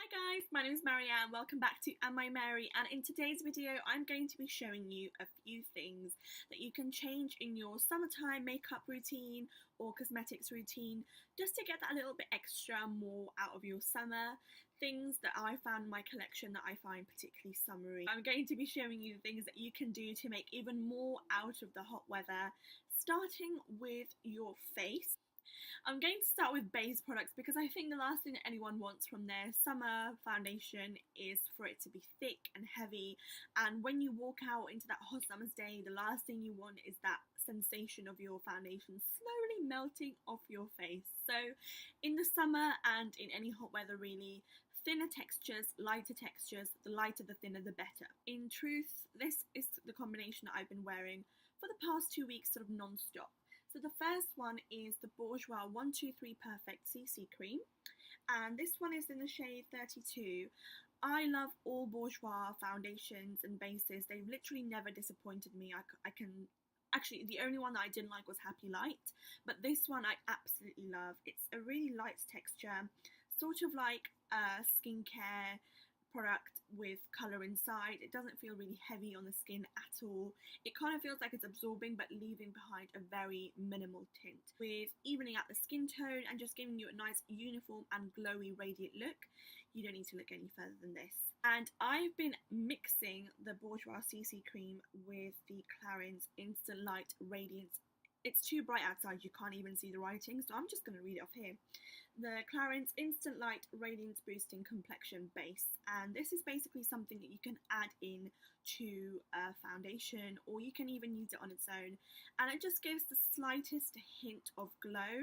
Hi guys, my name is Marianne. Welcome back to AmIMari, and in today's video I'm going to be showing you a few things that you can change in your summertime makeup routine or cosmetics routine just to get that little bit extra more out of your summer. Things that I found in my collection that I find particularly summery. I'm going to be showing you the things that you can do to make even more out of the hot weather, starting with your face. I'm going to start with base products because I think the last thing that anyone wants from their summer foundation is for it to be thick and heavy, and when you walk out into that hot summer's day, the last thing you want is that sensation of your foundation slowly melting off your face. So in the summer and in any hot weather really, thinner textures, lighter textures, the lighter the thinner the better. In truth, this is the combination that I've been wearing for the past 2 weeks sort of non-stop. So the first one is the Bourjois 123 Perfect CC Cream, and this one is in the shade 32. I love all Bourjois foundations and bases. They've literally never disappointed me. I can actually, the only one that I didn't like was Happy Light, but this one I absolutely love. It's a really light texture, sort of like a skincare product with colour inside. It doesn't feel really heavy on the skin at all. It kind of feels like it's absorbing but leaving behind a very minimal tint, with evening out the skin tone and just giving you a nice uniform and glowy radiant look. You don't need to look any further than this. And I've been mixing the Bourjois CC cream with the Clarins Instant Light Radiance. It's too bright outside, you can't even see the writing, so I'm just going to read it off here. The Clarins Instant Light Radiance Boosting Complexion Base, and this is basically something that you can add in to a foundation, or you can even use it on its own, and it just gives the slightest hint of glow.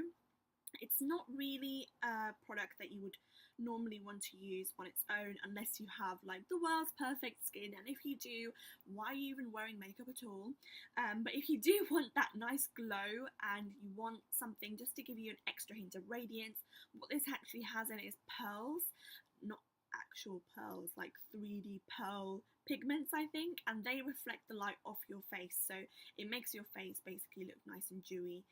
It's not really a product that you would normally want to use on its own unless you have like the world's perfect skin, and if you do, why are you even wearing makeup at all? But if you do want that nice glow and you want something just to give you an extra hint of radiance, what this actually has in it is pearls, not actual pearls, like 3D pearl pigments I think, and they reflect the light off your face, so it makes your face basically look nice and dewy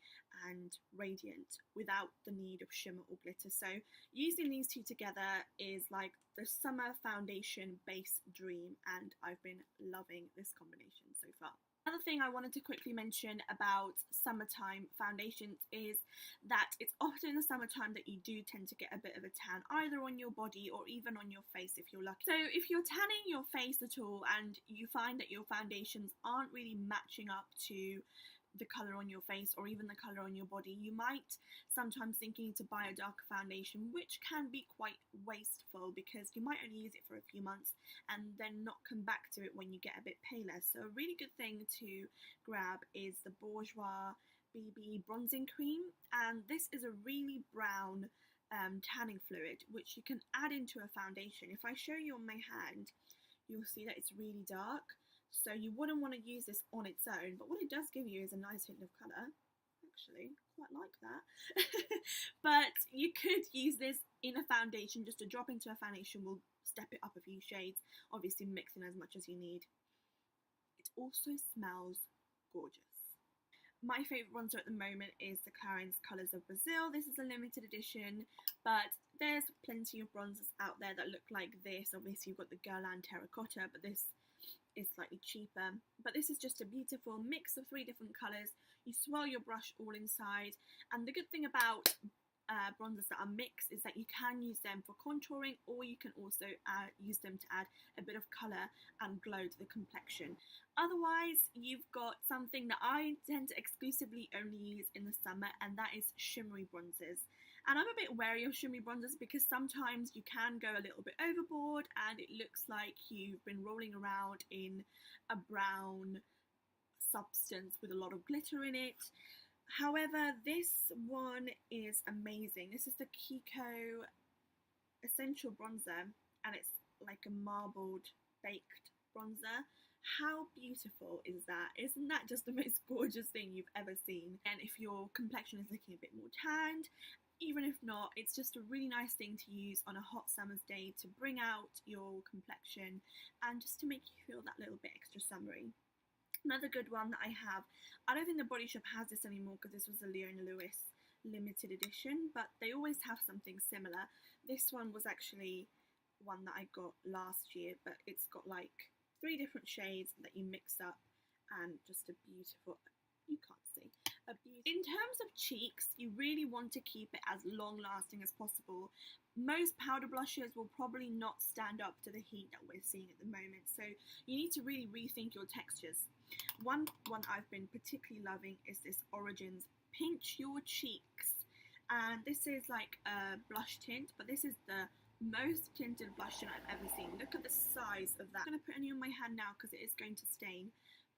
and radiant without the need of shimmer or glitter. So using these two together is like the summer foundation base dream, and I've been loving this combination so far. Another thing I wanted to quickly mention about summertime foundations is that it's often in the summertime that you do tend to get a bit of a tan, either on your body or even on your face if you're lucky. So if you're tanning your face at all and you find that your foundations aren't really matching up to the colour on your face or even the colour on your body, you might sometimes think you need to buy a darker foundation, which can be quite wasteful because you might only use it for a few months and then not come back to it when you get a bit paler. So a really good thing to grab is the Bourjois BB Bronzing Cream, and this is a really brown tanning fluid which you can add into a foundation. If I show you on my hand, you'll see that it's really dark. So you wouldn't want to use this on its own, but what it does give you is a nice hint of colour. Actually, quite like that. But you could use this in a foundation. Just a drop into a foundation will step it up a few shades, obviously mixing as much as you need. It also smells gorgeous. My favourite bronzer at the moment is the Clarins Colours of Brazil. This is a limited edition, but there's plenty of bronzers out there that look like this. Obviously you've got the Guerlain Terracotta, but this is slightly cheaper. But this is just a beautiful mix of 3 different colours. You swirl your brush all inside, and the good thing about bronzers that are mixed is that you can use them for contouring, or you can also use them to add a bit of colour and glow to the complexion. Otherwise, you've got something that I tend to exclusively only use in the summer, and that is shimmery bronzers. And I'm a bit wary of shimmery bronzers because sometimes you can go a little bit overboard and it looks like you've been rolling around in a brown substance with a lot of glitter in it. However, this one is amazing. This is the KIKO Essential Bronzer, and it's like a marbled baked bronzer. How beautiful is that? Isn't that just the most gorgeous thing you've ever seen? And if your complexion is looking a bit more tanned, even if not, it's just a really nice thing to use on a hot summer's day to bring out your complexion and just to make you feel that little bit extra summery. Another good one that I have, I don't think the Body Shop has this anymore because this was a Leona limited edition, but they always have something similar. This one was actually one that I got last year, but it's got like 3 different shades that you mix up, and just a beautiful, you can't see, a beautiful. In terms of cheeks, you really want to keep it as long lasting as possible. Most powder blushes will probably not stand up to the heat that we're seeing at the moment, so you need to really rethink your textures. One I've been particularly loving is this Origins Pinch Your Cheeks, and this is like a blush tint, but this is the most tinted blush tint I've ever seen. Look at the size of that. I'm going to put any on my hand now because it is going to stain.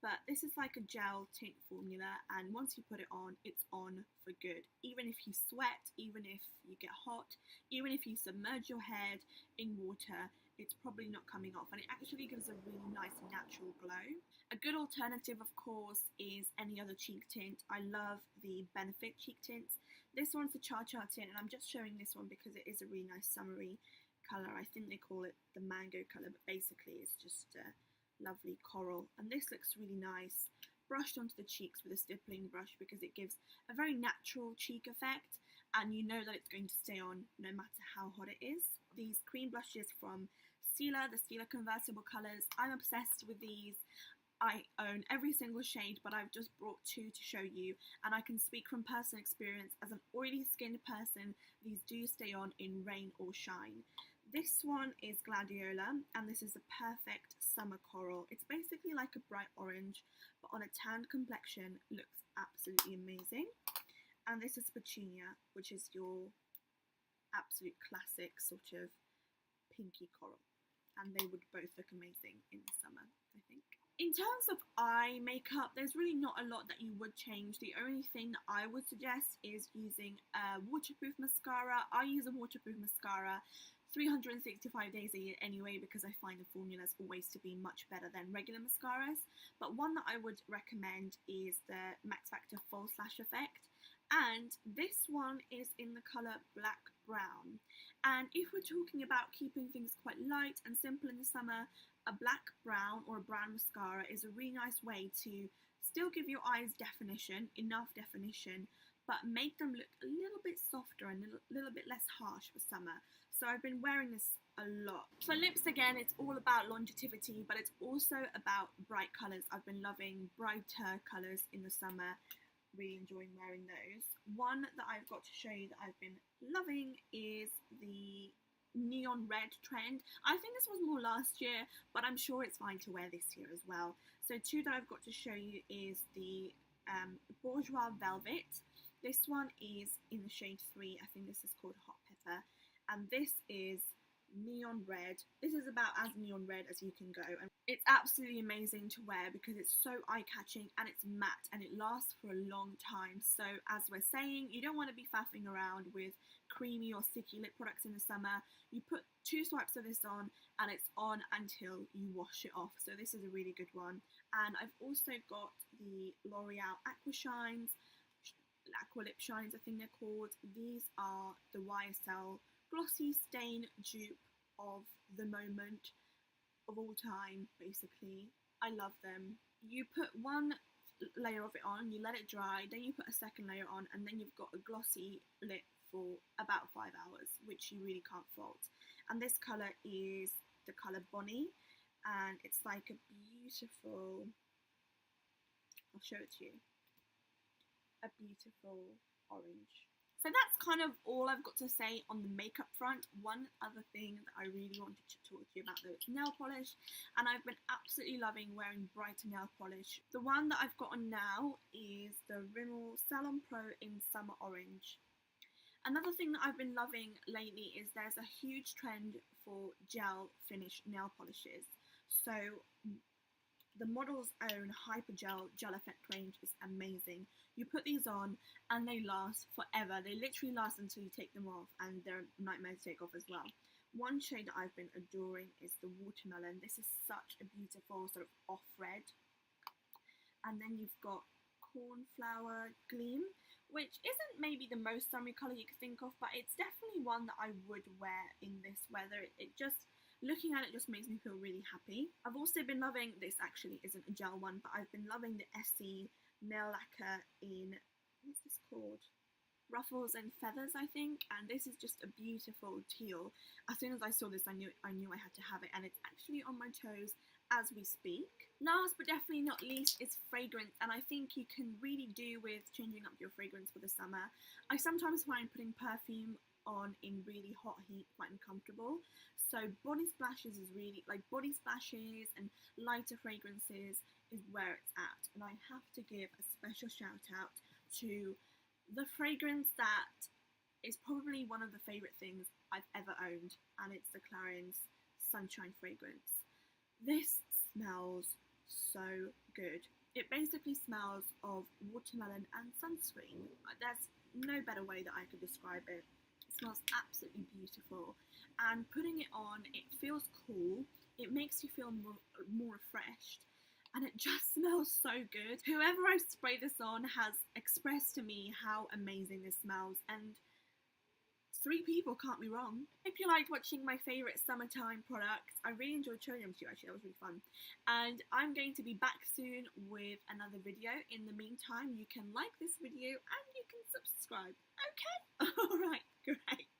But this is like a gel tint formula, and once you put it on, it's on for good. Even if you sweat, even if you get hot, even if you submerge your head in water, it's probably not coming off, and it actually gives a really nice natural glow. A good alternative, of course, is any other cheek tint. I love the Benefit cheek tints. This one's the Cha Cha tint, and I'm just showing this one because it is a really nice summery colour. I think they call it the mango colour, but basically it's just lovely coral, and this looks really nice brushed onto the cheeks with a stippling brush because it gives a very natural cheek effect, and you know that it's going to stay on no matter how hot it is. These cream blushes from Stila, the Stila Convertible colours, I'm obsessed with these. I own every single shade, but I've just brought 2 to show you, and I can speak from personal experience. As an oily skinned person, these do stay on in rain or shine. This one is Gladiola, and this is a perfect summer coral. It's basically like a bright orange, but on a tanned complexion. Looks absolutely amazing. And this is Petunia, which is your absolute classic sort of pinky coral. And they would both look amazing in the summer, I think. In terms of eye makeup, there's really not a lot that you would change. The only thing that I would suggest is using a waterproof mascara. I use a waterproof mascara 365 days a year anyway, because I find the formulas always to be much better than regular mascaras. But one that I would recommend is the Max Factor False Lash Effect, and this one is in the colour Black Brown. And if we're talking about keeping things quite light and simple in the summer, a black brown or a brown mascara is a really nice way to still give your eyes definition, enough definition, but make them look a little bit softer and a little bit less harsh for summer. So I've been wearing this a lot. For lips, again, it's all about longevity, but it's also about bright colours. I've been loving brighter colours in the summer, really enjoying wearing those. One that I've got to show you that I've been loving is the neon red trend. I think this was more last year, but I'm sure it's fine to wear this year as well. So 2 that I've got to show you is the Bourjois Velvet. This one is in the shade 3, I think this is called Hot Pepper, and this is neon red. This is about as neon red as you can go, and it's absolutely amazing to wear because it's so eye-catching and it's matte and it lasts for a long time. So as we're saying, you don't want to be faffing around with creamy or sticky lip products in the summer. You put 2 swipes of this on and it's on until you wash it off. So this is a really good one. And I've also got the L'Oreal Aqua Shines, Aqua Lip Shines I think they're called. These are the YSL glossy stain dupe of the moment, of all time, basically. I love them. You put 1 layer of it on, you let it dry, then you put a 2nd layer on, and then you've got a glossy lip for about 5 hours, which you really can't fault. And this colour is the colour Bonnie, and it's like a beautiful, I'll show it to you, a beautiful orange. So that's kind of all I've got to say on the makeup front. One other thing that I really wanted to talk to you about though is nail polish, and I've been absolutely loving wearing brighter nail polish. The one that I've got on now is the Rimmel Salon Pro in Summer Orange. Another thing that I've been loving lately is there's a huge trend for gel finish nail polishes. So the Model's Own Hyper Gel Gel Effect range is amazing. You put these on and they last forever. They literally last until you take them off, and they're a nightmare to take off as well. One shade that I've been adoring is the Watermelon. This is such a beautiful sort of off red. And then you've got Cornflower Gleam, which isn't maybe the most summery colour you could think of, but it's definitely one that I would wear in this weather. It just, looking at it just makes me feel really happy. I've also been loving, this actually isn't a gel one, but I've been loving the Essie nail lacquer in, what's this called? Ruffles and Feathers, I think, and this is just a beautiful teal. As soon as I saw this, I knew I had to have it, and it's actually on my toes as we speak. Last but definitely not least is fragrance, and I think you can really do with changing up your fragrance for the summer. I sometimes find putting perfume on in really hot heat quite uncomfortable, so body splashes is really, like, body splashes and lighter fragrances is where it's at. And I have to give a special shout out to the fragrance that is probably one of the favourite things I've ever owned, and it's the Clarins Sunshine fragrance. This smells so good. It basically smells of watermelon and sunscreen. There's no better way that I could describe it. It smells absolutely beautiful, and putting it on, it feels cool, it makes you feel more refreshed, and it just smells so good. Whoever I spray this on has expressed to me how amazing this smells, and 3 people can't be wrong. Hope you liked watching my favourite summertime products. I really enjoyed showing them to you, actually, that was really fun. And I'm going to be back soon with another video. In the meantime, you can like this video and you can subscribe, okay? Alright, great.